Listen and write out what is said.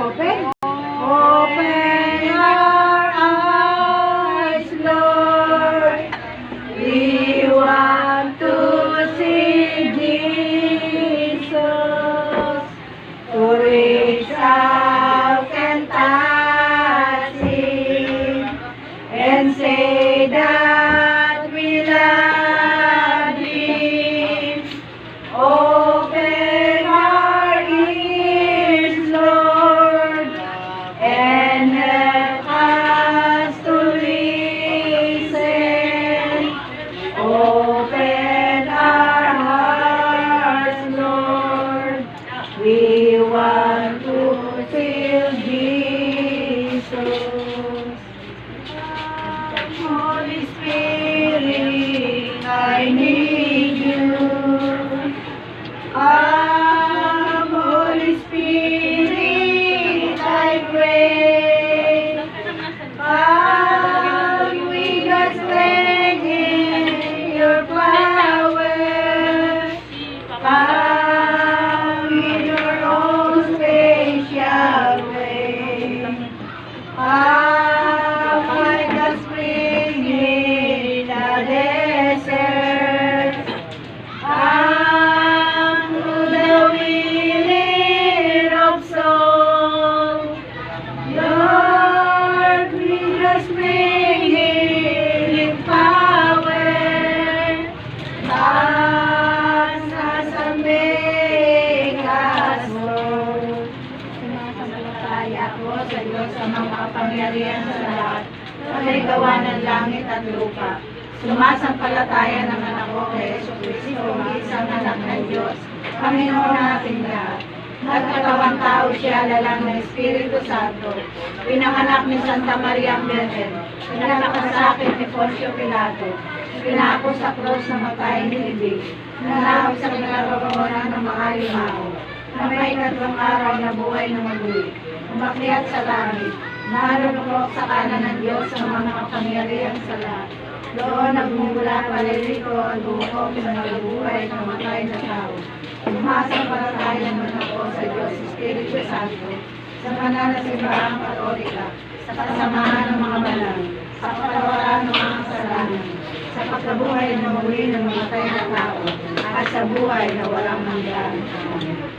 Open. Open our eyes, Lord. We want to see Jesus. To reach out and touch Him and say that we love Him. Open our ears, Lord, and help us to listen. Open our hearts, Lord. We want to feel Jesus. Holy Spirit, I need you. Holy Spirit, I pray. We just stand in your power. In your own special way. Find the spring in the desert. Through the willing of soul. Lord, we just bring healing power. As a make us whole. Sumasampalataya ko sa Diyos sa mga kapangyarihan sa lahat, gawa ng langit at lupa. Sumasampalataya naman ako kay Jesucristo, ang isang anak ng Diyos, Panginoon nating lahat. Nagkatawang tao siya, lalang ng Espiritu Santo. Pinanganak ni Santa Maria ang Virgen. Pinakasakit ni Poncio Pilato. Pinako sa krus na matay ni Ibig. Nalawag sa kinaroroonan ng mga limao. Na may ikatlong araw na buhay na maguli. Umakyat sa langit. Narunok sa kanan ng Diyos sa mga kapangyarihan sa lahat. Doon nagmumula palilito ang buhok na nagbuhay ng matay na tao. Sumasampalataya naman ako sa Diyos Espiritu Santo, sa banal na simbahang Katolika, sa kasamahan ng mga banal, sa kapatawaran ng mga kasalanan, sa pagkabuhay na muli ng mga matay na tao, at sa buhay na walang hanggan. Amen.